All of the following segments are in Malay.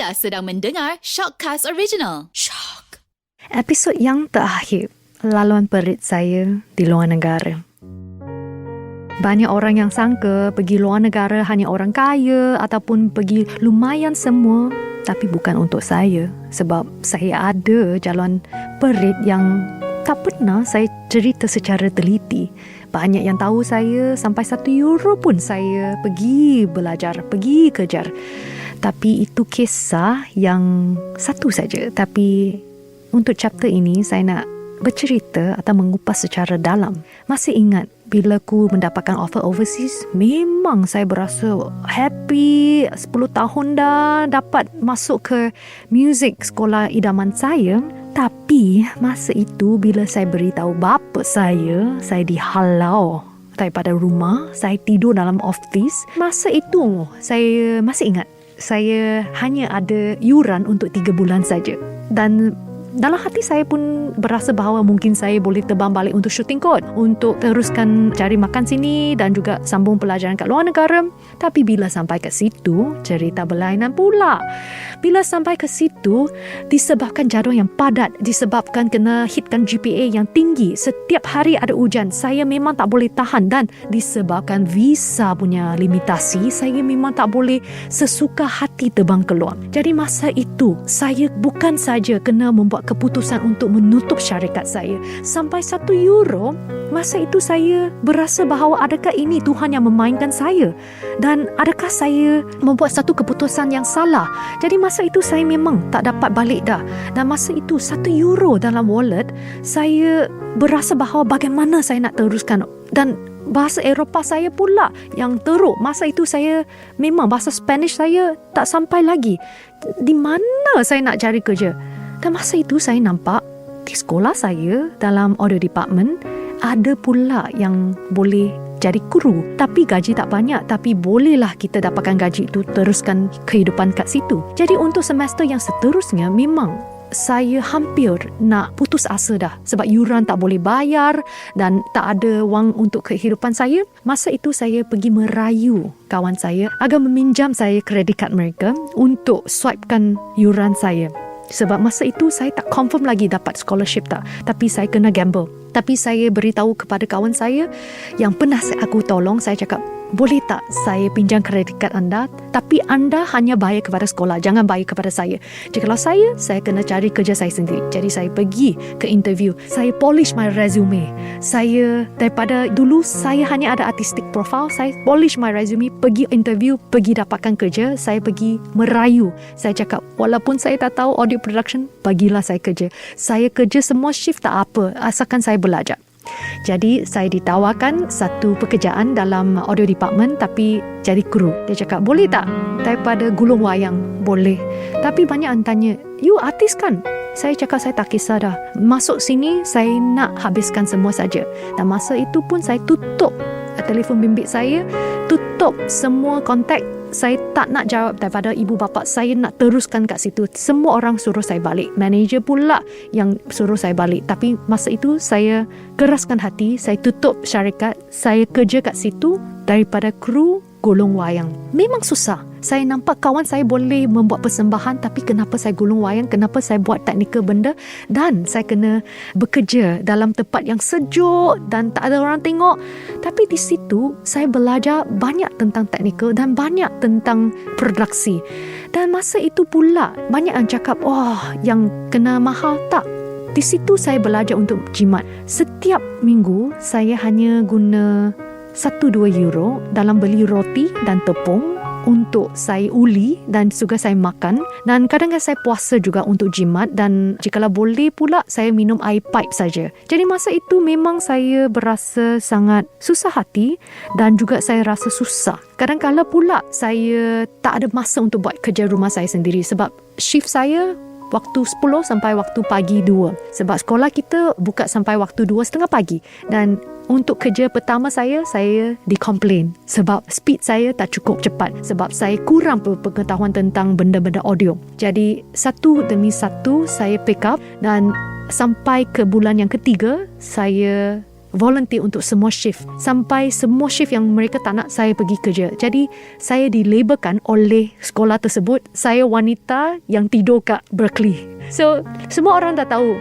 Anda sedang mendengar Shockcast Original. Shock. Episod yang terakhir, laluan perit saya di luar negara. Banyak orang yang sangka pergi luar negara hanya orang kaya ataupun pergi lumayan semua. Tapi bukan untuk saya. Sebab saya ada jalan perit yang tak pernah saya cerita secara teliti. Banyak yang tahu saya sampai €1 pun saya pergi belajar, pergi kejar. Tapi itu kisah yang satu saja. Tapi untuk chapter ini saya nak bercerita atau mengupas secara dalam. Masih ingat bila ku mendapatkan offer overseas, memang saya berasa happy. 10 tahun dah dapat masuk ke music sekolah idaman saya. Tapi masa itu bila saya beritahu bapa saya dihalau daripada rumah, saya tidur dalam office. Masa itu saya masih ingat, saya hanya ada yuran untuk 3 bulan saja. Dan dalam hati saya pun berasa bahawa mungkin saya boleh terbang balik untuk shooting court, untuk teruskan cari makan sini dan juga sambung pelajaran kat luar negara. Tapi bila sampai ke situ, cerita berlainan pula. Bila sampai ke situ, disebabkan jadual yang padat, disebabkan kena hitkan GPA yang tinggi, setiap hari ada hujan, saya memang tak boleh tahan. Dan disebabkan visa punya limitasi, saya memang tak boleh sesuka hati terbang keluar. Jadi masa itu, saya bukan saja kena membuat keputusan untuk menutup syarikat saya sampai €1. Masa itu saya berasa bahawa adakah ini Tuhan yang memainkan saya, dan adakah saya membuat satu keputusan yang salah. Jadi masa itu saya memang tak dapat balik dah. Dan masa itu €1 dalam wallet, saya berasa bahawa bagaimana saya nak teruskan. Dan bahasa Eropah saya pula yang teruk. Masa itu saya memang bahasa Spanish saya tak sampai lagi. Di mana saya nak cari kerja? Dan masa itu saya nampak di sekolah saya dalam audio department ada pula yang boleh jadi guru. Tapi gaji tak banyak, tapi bolehlah kita dapatkan gaji itu teruskan kehidupan kat situ. Jadi untuk semester yang seterusnya memang saya hampir nak putus asa dah. Sebab yuran tak boleh bayar dan tak ada wang untuk kehidupan saya. Masa itu saya pergi merayu kawan saya agar meminjam saya kredit kad mereka untuk swipekan yuran saya. Sebab masa itu saya tak confirm lagi dapat scholarship tak. Tapi saya kena gamble. Tapi saya beritahu kepada kawan saya yang pernah aku tolong, saya cakap, boleh tak saya pinjam kredit kad anda, tapi anda hanya bayar kepada sekolah, jangan bayar kepada saya. Jikalau saya kena cari kerja saya sendiri. Jadi saya pergi ke interview, saya polish my resume. Saya daripada dulu saya hanya ada artistic profile, saya polish my resume, pergi interview, pergi dapatkan kerja. Saya pergi merayu. Saya cakap, walaupun saya tak tahu audio production, bagilah saya kerja. Saya kerja semua shift tak apa, asalkan saya belajar. Jadi saya ditawarkan satu pekerjaan dalam audio department tapi jadi kru. Dia cakap, boleh tak daripada gulung wayang? Boleh. Tapi banyak yang tanya, you artis kan? Saya cakap saya tak kisah dah. Masuk sini saya nak habiskan semua saja. Dan masa itu pun saya tutup telefon bimbit saya, tutup semua kontak. Saya tak nak jawab daripada ibu bapa. Saya nak teruskan kat situ. Semua orang suruh saya balik. Manager pula yang suruh saya balik. Tapi masa itu saya keraskan hati. Saya tutup syarikat. Saya kerja kat situ daripada kru gulung wayang. Memang susah. Saya nampak kawan saya boleh membuat persembahan, tapi kenapa saya gulung wayang? Kenapa saya buat teknikal benda? Dan saya kena bekerja dalam tempat yang sejuk dan tak ada orang tengok. Tapi di situ saya belajar banyak tentang teknikal dan banyak tentang produksi. Dan masa itu pula banyak yang cakap, yang kena mahal tak? Di situ saya belajar untuk jimat. Setiap minggu saya hanya guna €1-2 dalam beli roti dan tepung untuk saya uli dan juga saya makan. Dan kadang-kadang saya puasa juga untuk jimat, dan jikalau boleh pula saya minum air pipe saja. Jadi masa itu memang saya berasa sangat susah hati dan juga saya rasa susah. Kadang-kadang pula saya tak ada masa untuk buat kerja rumah saya sendiri sebab shift saya waktu 10 sampai waktu pagi 2. Sebab sekolah kita buka sampai waktu 2:30 pagi. Dan untuk kerja pertama saya dikomplain sebab speed saya tak cukup cepat. Sebab saya kurang pengetahuan tentang benda-benda audio. Jadi satu demi satu saya pick up, dan sampai ke bulan yang ketiga saya volunteer untuk semua shift. Sampai semua shift yang mereka tak nak saya pergi kerja. Jadi saya dilabelkan oleh sekolah tersebut, saya wanita yang tidur kat Berkeley. So semua orang dah tahu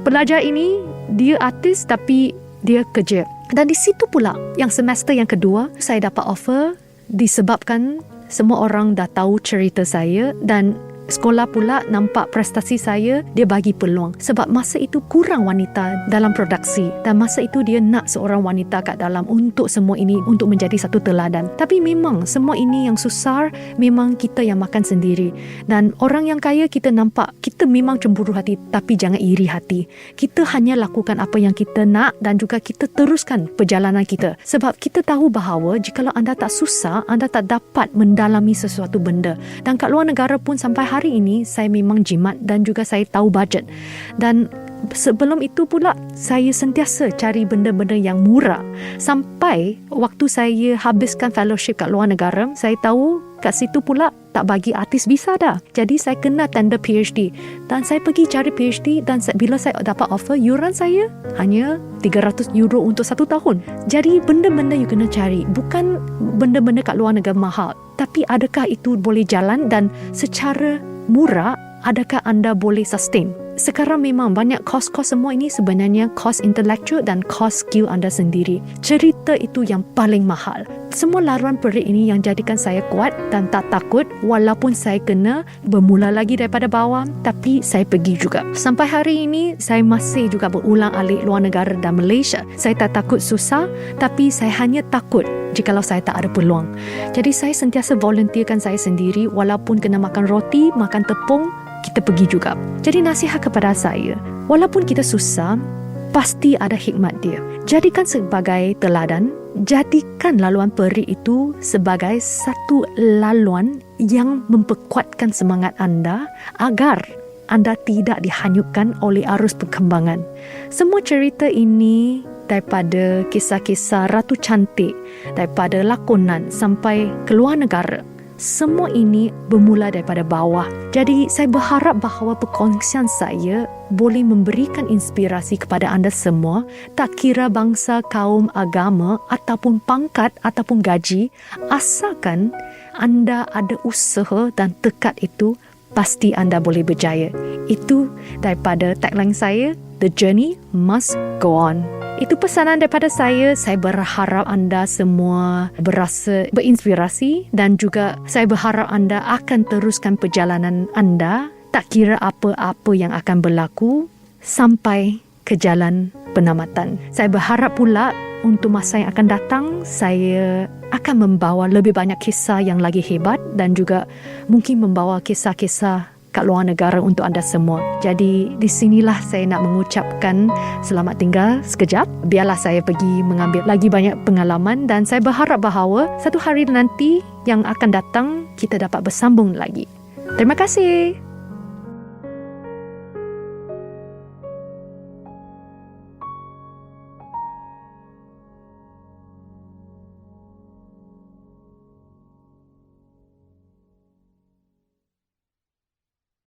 pelajar ini dia artis tapi dia kerja. Dan di situ pula yang semester yang kedua saya dapat offer disebabkan semua orang dah tahu cerita saya dan sekolah pula nampak prestasi saya, dia bagi peluang. Sebab masa itu kurang wanita dalam produksi dan masa itu dia nak seorang wanita kat dalam untuk semua ini, untuk menjadi satu teladan. Tapi memang semua ini yang susah, memang kita yang makan sendiri. Dan orang yang kaya kita nampak, kita memang cemburu hati tapi jangan iri hati. Kita hanya lakukan apa yang kita nak dan juga kita teruskan perjalanan kita. Sebab kita tahu bahawa jikalau anda tak susah, anda tak dapat mendalami sesuatu benda. Dan kat luar negara pun sampai hari ini saya memang jimat dan juga saya tahu bajet. Dan sebelum itu pula saya sentiasa cari benda-benda yang murah. Sampai waktu saya habiskan fellowship kat luar negara, saya tahu kat situ pula tak bagi artis visa dah. Jadi saya kena tender PhD. Dan saya pergi cari PhD dan bila saya dapat offer, yuran saya hanya €300 untuk 1 tahun. Jadi benda-benda you kena cari. Bukan benda-benda kat luar negara mahal. Tapi adakah itu boleh jalan dan secara murah, adakah anda boleh sustain? Sekarang memang banyak kos-kos semua ini sebenarnya kos intellectual dan kos skill anda sendiri. Cerita itu yang paling mahal. Semua laruan perit ini yang jadikan saya kuat dan tak takut walaupun saya kena bermula lagi daripada bawah, tapi saya pergi juga. Sampai hari ini saya masih juga berulang alik luar negara dan Malaysia. Saya tak takut susah, tapi saya hanya takut jikalau saya tak ada peluang. Jadi saya sentiasa volunteerkan saya sendiri walaupun kena makan roti, makan tepung, kita pergi juga. Jadi nasihat kepada saya, walaupun kita susah, pasti ada hikmat dia. Jadikan sebagai teladan, jadikan laluan perit itu sebagai satu laluan yang memperkuatkan semangat anda agar anda tidak dihanyutkan oleh arus perkembangan. Semua cerita ini daripada kisah-kisah Ratu Cantik, daripada lakonan sampai keluar negara, semua ini bermula daripada bawah. Jadi saya berharap bahawa perkongsian saya boleh memberikan inspirasi kepada anda semua, tak kira bangsa, kaum, agama ataupun pangkat ataupun gaji, asalkan anda ada usaha dan tekad itu, pasti anda boleh berjaya. Itu daripada tagline saya, The Journey Must Go On. Itu pesanan daripada saya. Saya berharap anda semua berasa berinspirasi dan juga saya berharap anda akan teruskan perjalanan anda, tak kira apa-apa yang akan berlaku sampai ke jalan penamatan. Saya berharap pula untuk masa yang akan datang, saya akan membawa lebih banyak kisah yang lagi hebat dan juga mungkin membawa kisah-kisah kat luar negara untuk anda semua. Jadi di sinilah saya nak mengucapkan selamat tinggal sekejap. Biarlah saya pergi mengambil lagi banyak pengalaman dan saya berharap bahawa satu hari nanti yang akan datang kita dapat bersambung lagi. Terima kasih.